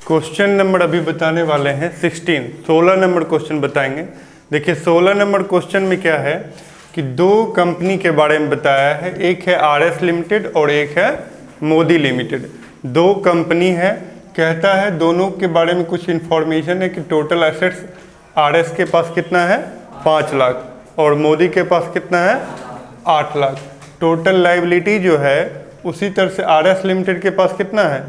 Question number अभी बताने वाले हैं 16 नंबर क्वेश्चन बताएंगे। देखिए 16 नंबर क्वेश्चन में क्या है कि दो कंपनी के बारे में बताया है, एक है आरएस लिमिटेड और एक है मोदी लिमिटेड। दो कंपनी है, कहता है दोनों के बारे में कुछ इन्फॉर्मेशन है कि टोटल एसेट्स आरएस के पास कितना है 5 लाख और मोदी के पास कितना है 8 लाख। टोटल लायबिलिटी जो है उसी तरह से आरएस लिमिटेड के पास कितना है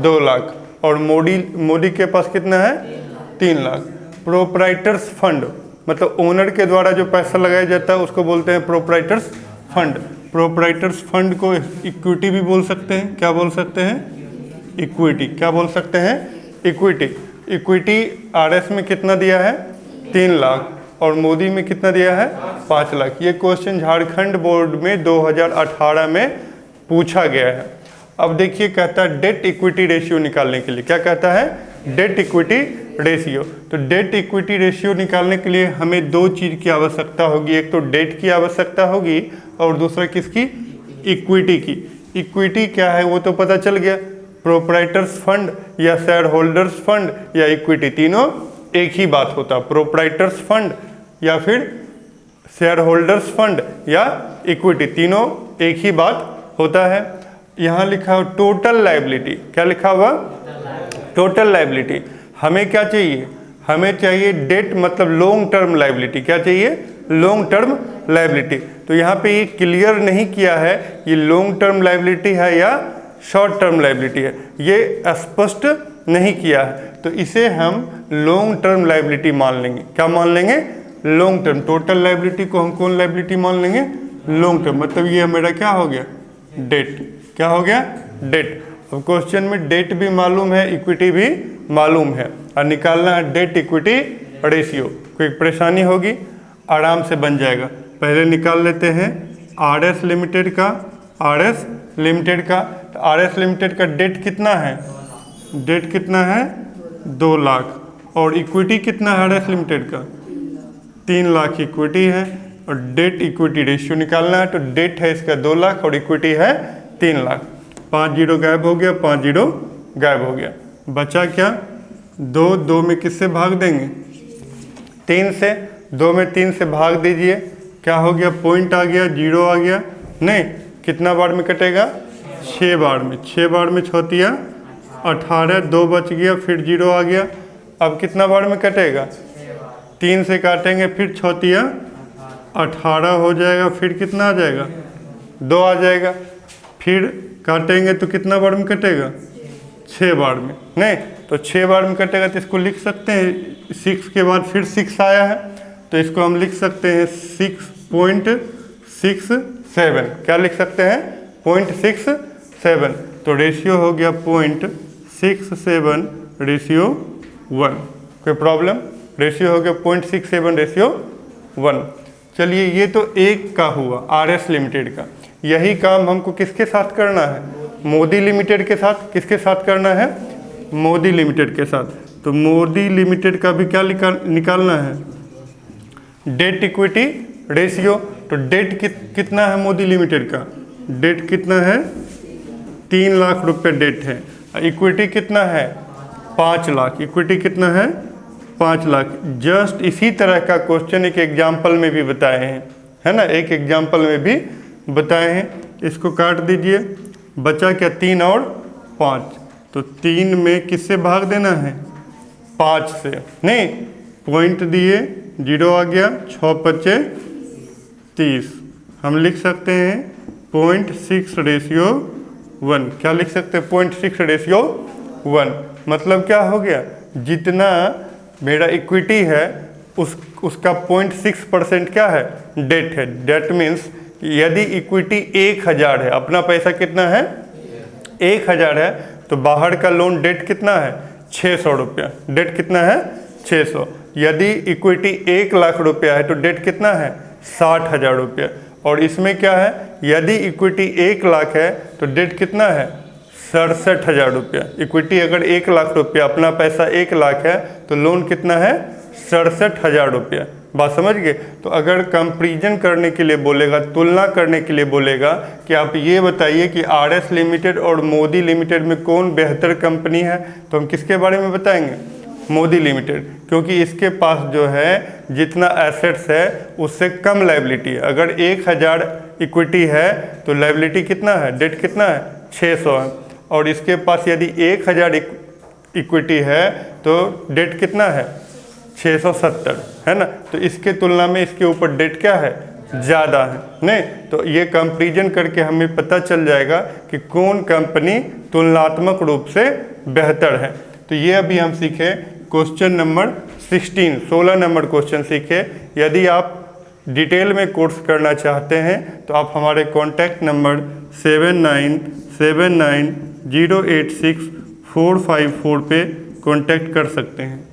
2 लाख और मोदी के पास कितना है 3 लाख। प्रोप्राइटर्स फंड मतलब ओनर के द्वारा जो पैसा लगाया जाता है उसको बोलते हैं प्रोप्राइटर्स फंड। प्रोप्राइटर्स फंड को इक्विटी भी बोल सकते हैं। क्या बोल सकते हैं? इक्विटी। क्या बोल सकते हैं? इक्विटी। इक्विटी आरएस में कितना दिया है 3 लाख और मोदी में कितना दिया है 5 लाख। ये क्वेश्चन झारखंड बोर्ड में 2018 में पूछा गया है। अब देखिए कहता है डेट इक्विटी रेशियो निकालने के लिए। क्या कहता है? Debt equity ratio. तो डेट इक्विटी रेशियो निकालने के लिए हमें दो चीज़ की आवश्यकता होगी, एक तो डेट की आवश्यकता होगी और दूसरा किसकी? इक्विटी की। इक्विटी क्या है वो तो पता चल गया, प्रोप्राइटर्स फंड या शेयर होल्डर्स फंड या इक्विटी, तीनों एक ही बात होता है। प्रोप्राइटर्स फंड या फिर शेयर होल्डर्स फंड या इक्विटी, तीनों एक ही बात होता है। यहाँ लिखा हुआ टोटल लायबिलिटी। क्या लिखा हुआ? Total liability. हमें क्या चाहिए? हमें चाहिए डेट मतलब लॉन्ग टर्म लायबिलिटी। क्या चाहिए? Long term liability. तो यहाँ पे ये क्लियर नहीं किया है ये लॉन्ग टर्म लायबिलिटी है या शॉर्ट टर्म लायबिलिटी है, ये स्पष्ट नहीं किया है। तो इसे हम लॉन्ग टर्म लायबिलिटी मान लेंगे। क्या मान लेंगे? Long term. टोटल लायबिलिटी को हम कौन लायबिलिटी मान लेंगे? Long term. मतलब ये मेरा क्या हो गया? डेट। क्या हो गया? डेट। अब क्वेश्चन में डेट भी मालूम है, इक्विटी भी मालूम है और निकालना है डेट इक्विटी रेशियो। कोई परेशानी होगी? आराम से बन जाएगा। पहले निकाल लेते हैं आरएस लिमिटेड का। आरएस लिमिटेड का तो आरएस लिमिटेड का डेट कितना है? डेट कितना है 2 लाख और इक्विटी कितना है आरएस लिमिटेड का? 3 लाख इक्विटी है और डेट इक्विटी रेशियो निकालना है। तो डेट है इसका 2 लाख और इक्विटी है 3 लाख। 5 जीरो गायब हो गया, 5 जीरो गायब हो गया। बचा क्या? 2 में किससे भाग देंगे? 3 से। 2 में 3 से भाग दीजिए। क्या हो गया? पॉइंट आ गया, जीरो आ गया। नहीं, कितना बार में कटेगा? 6 बार में। 6 बार में 6 तिया 18, 2 बच गया, फिर जीरो आ गया। अब कितना बार में कटेगा? 3 से काटेंगे, फिर 6 तिया 18 हो जाएगा, फिर कितना आ जाएगा? 2 आ जाएगा। फिर काटेंगे तो कितना बार में कटेगा? 6 बार में। नहीं तो 6 बार में कटेगा तो इसको लिख सकते हैं 6 के बाद फिर 6 आया है तो इसको हम लिख सकते हैं 6.67। क्या लिख सकते हैं? 0.67। तो रेशियो हो गया 0.67 रेशियो 1। कोई प्रॉब्लम? रेशियो हो गया 0.67 रेशियो 1। चलिए ये तो एक का हुआ आरएस लिमिटेड का। यही काम हमको किसके साथ करना है? मोदी लिमिटेड के साथ। किसके साथ करना है? मोदी लिमिटेड के साथ। तो मोदी लिमिटेड का भी क्या निकालना है? Debt equity ratio. तो डेट कितना है मोदी लिमिटेड का? डेट कितना है? 3 लाख रुपए डेट है। इक्विटी कितना है? 5 लाख। इक्विटी कितना है? 5 लाख। जस्ट इसी तरह का क्वेश्चन एक एग्जाम्पल में भी बताए हैं, है ना? एक एग्जाम्पल में भी बताए हैं। इसको काट दीजिए। बचा क्या? 3 और 5। तो 3 में किससे भाग देना है? 5 से। नहीं, पॉइंट दिए, जीरो आ गया, 6 बचे 30। हम लिख सकते हैं 0.6 रेशियो 1। क्या लिख सकते हैं? 0.6 रेशियो 1। मतलब क्या हो गया? जितना मेरा इक्विटी है उसका 0.6% क्या है? डेट है। डेट मीन्स यदि इक्विटी 1000 है, अपना पैसा कितना है? 1000 है, तो बाहर का लोन डेट कितना है? 600 रुपया। डेट कितना है? 600। यदि इक्विटी 1 लाख रुपया है तो डेट कितना है? 60,000 रुपया। और इसमें क्या है? यदि इक्विटी 1 लाख है तो डेट कितना है? 67,000 रुपया। इक्विटी अगर 1 लाख रुपया, अपना पैसा 1 लाख है तो लोन कितना है? 67,000 रुपया। बात समझ गए। तो अगर कंपैरिजन करने के लिए बोलेगा, तुलना करने के लिए बोलेगा कि आप ये बताइए कि आरएस लिमिटेड और मोदी लिमिटेड में कौन बेहतर कंपनी है, तो हम किसके बारे में बताएंगे? मोदी लिमिटेड, क्योंकि इसके पास जो है जितना एसेट्स है उससे कम लायबिलिटी है। अगर 1000 इक्विटी है तो लायबिलिटी कितना है, डेट कितना है, 600 है। और इसके पास यदि 1000 इक्विटी है तो डेट कितना है, 670 है ना। तो इसके तुलना में इसके ऊपर डेट क्या है, ज़्यादा है नहीं। तो ये कंपैरिजन करके हमें पता चल जाएगा कि कौन कंपनी तुलनात्मक रूप से बेहतर है। तो ये अभी हम सीखे क्वेश्चन नंबर 16 नंबर क्वेश्चन सीखे। यदि आप डिटेल में कोर्स करना चाहते हैं तो आप हमारे कॉन्टैक्ट नंबर 7979086454 पे कॉन्टैक्ट कर सकते हैं।